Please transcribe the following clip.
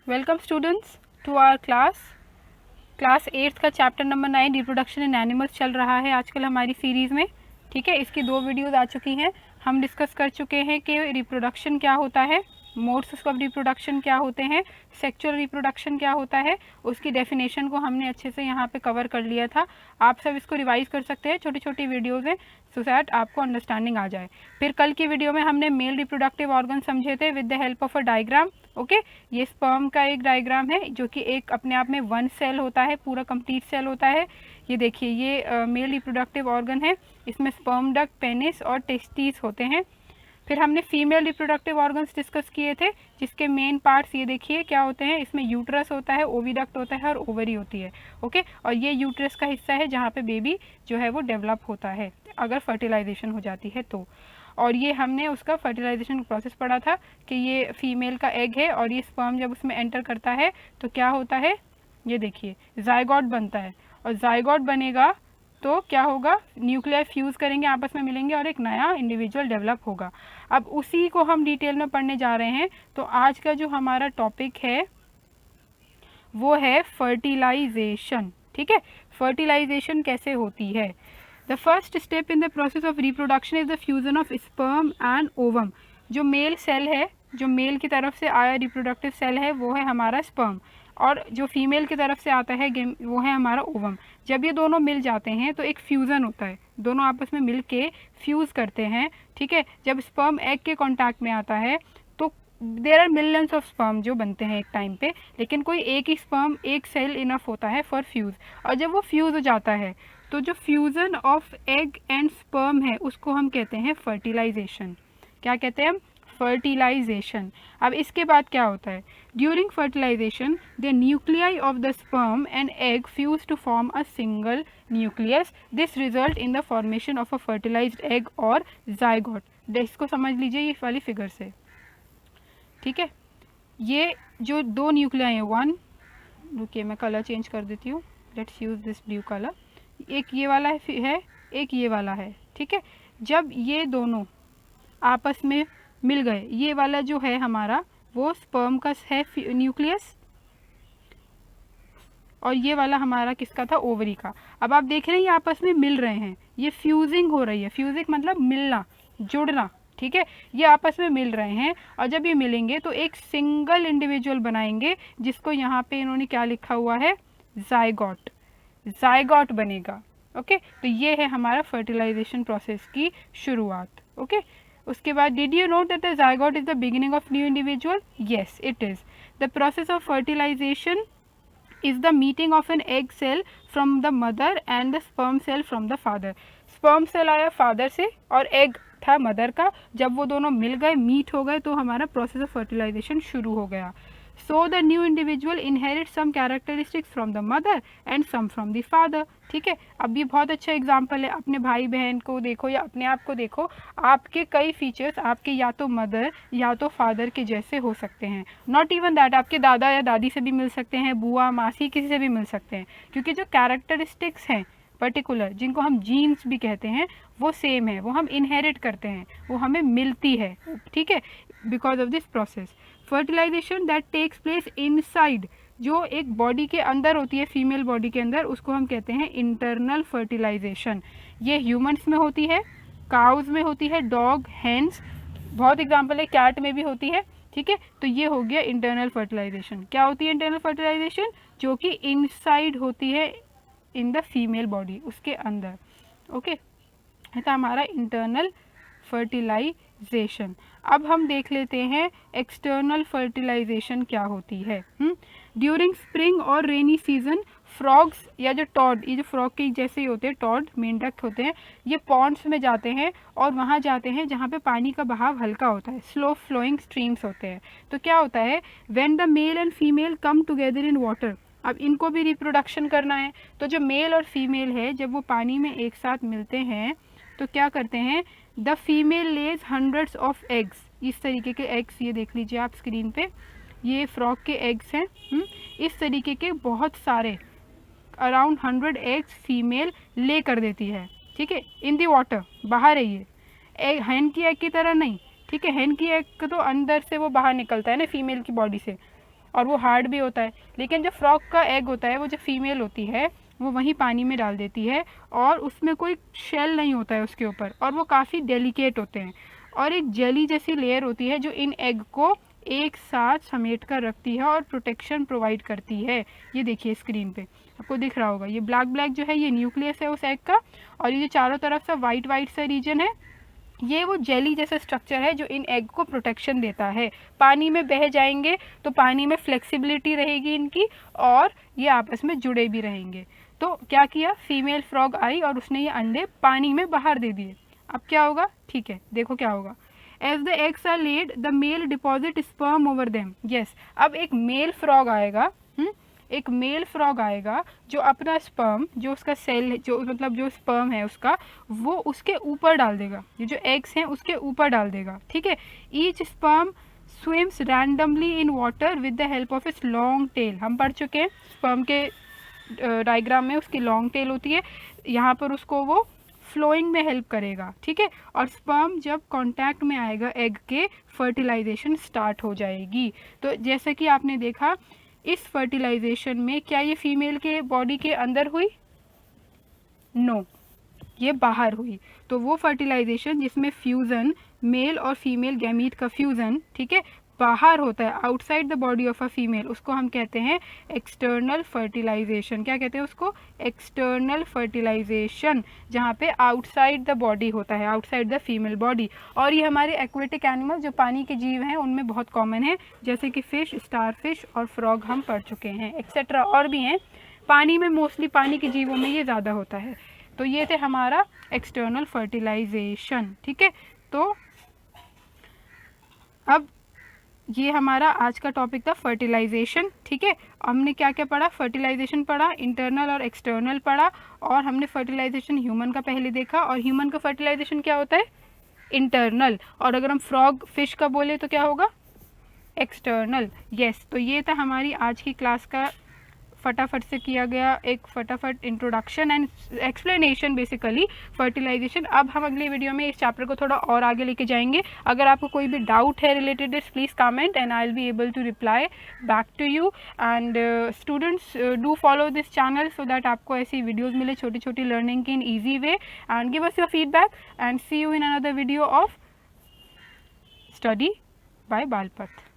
Welcome students to our class 8 का chapter number 9 reproduction in animals चल रहा है आजकल हमारी सीरीज़ में। ठीक है, इसकी 2 वीडियोज़ आ चुकी हैं। हम डिस्कस कर चुके हैं कि रिप्रोडक्शन क्या होता है, मोड्स ऑफ रिप्रोडक्शन क्या होते हैं, सेक्सुअल रिप्रोडक्शन क्या होता है, उसकी डेफिनेशन को हमने अच्छे से यहाँ पे कवर कर लिया था। आप सब इसको रिवाइज कर सकते हैं, छोटी छोटी वीडियोज़ हैं, सो दैट आपको अंडरस्टैंडिंग आ जाए। फिर कल की वीडियो में हमने मेल रिप्रोडक्टिव ऑर्गन समझे थे with the help of a diagram. Okay, ये स्पर्म का एक डायग्राम है जो कि एक अपने आप में 1 सेल होता है, पूरा कंप्लीट सेल होता है। ये देखिए, ये मेल रिप्रोडक्टिव ऑर्गन है, इसमें स्पर्म डक्ट, पेनिस और टेस्टिस होते हैं। फिर हमने फीमेल रिप्रोडक्टिव ऑर्गन्स डिस्कस किए थे, जिसके मेन पार्ट्स ये देखिए क्या होते हैं। इसमें यूट्रस होता है, ओविडक्ट होता है और ओवरी होती है। ओके, और ये यूट्रस का हिस्सा है जहाँ पे बेबी जो है वो डेवलप होता है अगर फर्टिलाइजेशन हो जाती है तो। और ये हमने उसका फर्टिलाइजेशन प्रोसेस पढ़ा था कि ये फीमेल का एग है और ये स्पर्म जब उसमें एंटर करता है तो क्या होता है, ये देखिए जाइगोट बनता है। और जाइगोट बनेगा तो क्या होगा, न्यूक्लियर फ्यूज़ करेंगे, आपस में मिलेंगे और एक नया इंडिविजुअल डेवलप होगा। अब उसी को हम डिटेल में पढ़ने जा रहे हैं। तो आज का जो हमारा टॉपिक है वो है फर्टिलाइजेशन। ठीक है, फर्टिलाइजेशन कैसे होती है। The first step in the process of reproduction is the fusion of sperm and ovum. जो मेल सेल है, जो मेल की तरफ से आया रिप्रोडक्टिव सेल है वो है हमारा स्पर्म, और जो फीमेल की तरफ से आता है वो है हमारा ओवम। जब ये दोनों मिल जाते हैं तो एक फ्यूज़न होता है, दोनों आपस में मिल के फ्यूज़ करते हैं। ठीक है, जब स्पर्म एग के कांटेक्ट में आता है तो there are millions of sperm जो बनते हैं एक टाइम पे, लेकिन कोई एक ही स्पर्म, एक सेल इनफ होता है फॉर फ्यूज़। और जब वो फ्यूज़ हो जाता है तो जो fusion of egg and sperm है उसको हम कहते हैं फर्टिलाइजेशन। क्या कहते हैं हम? फर्टिलाइजेशन। अब इसके बाद क्या होता है, during fertilization the nuclei of the sperm and egg fuse to form a single nucleus. This result in the formation of a fertilized egg or zygote. इसको समझ लीजिए ये वाली फिगर से। ठीक है, ये जो 2 न्यूक्लियाई हैं, 1, रुकिए मैं कलर चेंज कर देती हूँ, let's use this blue colour. एक ये वाला है, एक ये वाला है। ठीक है, जब ये दोनों आपस में मिल गए, ये वाला जो है हमारा वो स्पर्म का है न्यूक्लियस, और ये वाला हमारा किसका था, ओवरी का। अब आप देख रहे हैं ये आपस में मिल रहे हैं, ये फ्यूजिंग हो रही है। फ्यूजिंग मतलब मिलना, जुड़ना। ठीक है, ये आपस में मिल रहे हैं और जब ये मिलेंगे तो एक सिंगल इंडिविजुअल बनाएंगे, जिसको यहाँ पे इन्होंने क्या लिखा हुआ है, जाइगोट। जाइगोट बनेगा। ओके, तो ये है हमारा फर्टिलाइजेशन प्रोसेस की शुरुआत। ओके, उसके बाद did you note that the zygote is the beginning of new individual? Yes it is. The process of fertilization is the meeting of an egg cell from the mother and the sperm cell from the father. sperm cell आया father से और egg था mother का। जब वो दोनों मिल गए, meet हो गए, तो हमारा प्रोसेस ऑफ फर्टिलाइजेशन शुरू हो गया। So the new individual inherits some characteristics from the mother and some from the father. ठीक है, अब ये बहुत अच्छा एग्जाम्पल है। अपने भाई बहन को देखो या अपने आप को देखो, आपके कई फीचर्स आपके या तो मदर या तो फादर के जैसे हो सकते हैं। नॉट इवन दैट, आपके दादा या दादी से भी मिल सकते हैं, बुआ मासी किसी से भी मिल सकते हैं, क्योंकि जो कैरेक्टरिस्टिक्स हैं पर्टिकुलर, जिनको हम जीन्स भी कहते हैं, वो सेम है, वो हम इनहेरिट करते हैं, वो हमें मिलती है। ठीक है, because of this process fertilization that takes place inside, जो एक बॉडी के अंदर होती है, फीमेल बॉडी के अंदर, उसको हम कहते हैं इंटरनल फर्टिलाइजेशन। ये ह्यूमंस में होती है, काउज में होती है, डॉग, हैंस, बहुत एग्जांपल है, कैट में भी होती है। ठीक है, तो ये हो गया इंटरनल फर्टिलाइजेशन। क्या होती है इंटरनल फर्टिलाइजेशन? जो कि इनसाइड होती है इन द फीमेल बॉडी, उसके अंदर। ओके, तो हमारा इंटरनल फर्टिलाइजेशन। अब हम देख लेते हैं एक्सटर्नल फर्टिलाइजेशन क्या होती है। ड्यूरिंग स्प्रिंग और रेनी सीजन फ्रॉग्स या जो टॉड, ये जो फ्रॉग के जैसे ही होते हैं, टॉड मेंढक होते हैं, ये पॉन्ड्स में जाते हैं और वहाँ जाते हैं जहाँ पे पानी का बहाव हल्का होता है, स्लो फ्लोइंग स्ट्रीम्स होते हैं। तो क्या होता है, when the male and female come together in water, अब इनको भी रिप्रोडक्शन करना है, तो जो मेल और फीमेल है जब वो पानी में एक साथ मिलते हैं तो क्या करते हैं, the female lays hundreds of eggs. इस तरीके के एग्स, ये देख लीजिए आप स्क्रीन पे, ये फ्रॉग के एग्स हैं। इस तरीके के बहुत सारे अराउंड 100 एग्स फीमेल ले कर देती है। ठीक है, इन दी वाटर, बाहर है ये एग, हैन की एग की तरह नहीं। ठीक है, हैन की एग तो अंदर से वो बाहर निकलता है ना फीमेल की बॉडी से, और वो हार्ड भी होता है। लेकिन जो फ्रॉग का एग होता है, वो जो फीमेल होती है वो वहीं पानी में डाल देती है और उसमें कोई शेल नहीं होता है उसके ऊपर, और वो काफ़ी डेलिकेट होते हैं और एक जेली जैसी लेयर होती है जो इन एग को एक साथ समेट कर रखती है और प्रोटेक्शन प्रोवाइड करती है। ये देखिए स्क्रीन पे आपको दिख रहा होगा, ये ब्लैक ब्लैक जो है ये न्यूक्लियस है उस एग का, और ये जो चारों तरफ से वाइट वाइट सा रीजन है ये वो जेली जैसा स्ट्रक्चर है जो इन एग को प्रोटेक्शन देता है। पानी में बह जाएंगे तो पानी में फ्लेक्सिबिलिटी रहेगी इनकी और ये आपस में जुड़े भी रहेंगे। तो क्या किया, फीमेल फ्रॉग आई और उसने ये अंडे पानी में बाहर दे दिए। अब क्या होगा, ठीक है देखो क्या होगा। As the eggs are laid the male deposit sperm over them. Yes, अब एक मेल फ्रॉग आएगा, एक मेल फ्रॉग आएगा जो अपना स्पर्म, जो उसका सेल, जो मतलब जो स्पर्म है उसका, वो उसके ऊपर डाल देगा, ये जो एग्स हैं उसके ऊपर डाल देगा, ठीक है। Each sperm swims randomly in water with the help of its long tail. हम पढ़ चुके हैं स्पर्म के डायग्राम में उसकी लॉन्ग टेल होती है, यहाँ पर उसको वो फ्लोइंग में हेल्प करेगा, ठीक है। और स्पर्म जब कांटेक्ट में आएगा एग के, फर्टिलाइजेशन स्टार्ट हो जाएगी। तो जैसा कि आपने देखा इस फर्टिलाइजेशन में क्या ये फीमेल के बॉडी के अंदर हुई? नो, ये बाहर हुई। तो वो फर्टिलाइजेशन जिसमें फ्यूज़न, मेल और फीमेल गैमीट का फ्यूज़न, ठीक है, बाहर होता है outside the body of a female, उसको हम कहते हैं एक्सटर्नल फर्टिलाइजेशन। क्या कहते हैं उसको? एक्सटर्नल फर्टिलाइजेशन, जहाँ पे आउटसाइड द बॉडी होता है, आउटसाइड द फीमेल बॉडी। और ये हमारे एक्वेटिक एनिमल जो पानी के जीव हैं उनमें बहुत कॉमन है, जैसे कि फिश, स्टार फिश और फ्रॉग हम पढ़ चुके हैं, एक्सेट्रा और भी हैं। पानी में मोस्टली, पानी के जीवों में ये ज़्यादा होता है। तो ये थे हमारा एक्सटर्नल फर्टिलाइजेशन, ठीक है। तो अब ये हमारा आज का टॉपिक था फर्टिलाइजेशन, ठीक है। हमने क्या क्या पढ़ा? फर्टिलाइजेशन पढ़ा, इंटरनल और एक्सटर्नल पढ़ा, और हमने फर्टिलाइजेशन ह्यूमन का पहले देखा, और ह्यूमन का फर्टिलाइजेशन क्या होता है? इंटरनल। और अगर हम फ्रॉग, फिश का बोले तो क्या होगा? एक्सटर्नल। यस, तो ये था हमारी आज की क्लास का फटाफट से किया गया एक फटाफट introduction and explanation basically fertilisation. अब हम अगली वीडियो में इस चैप्टर को थोड़ा और आगे लेके जाएंगे। अगर आपको कोई भी डाउट है related this, please comment and I will be able to reply back to you. And students, do follow this channel so that आपको ऐसी वीडियोज़ मिले छोटी छोटी लर्निंग की in easy way. And give us your feedback and see you in another video of study by बालपथ।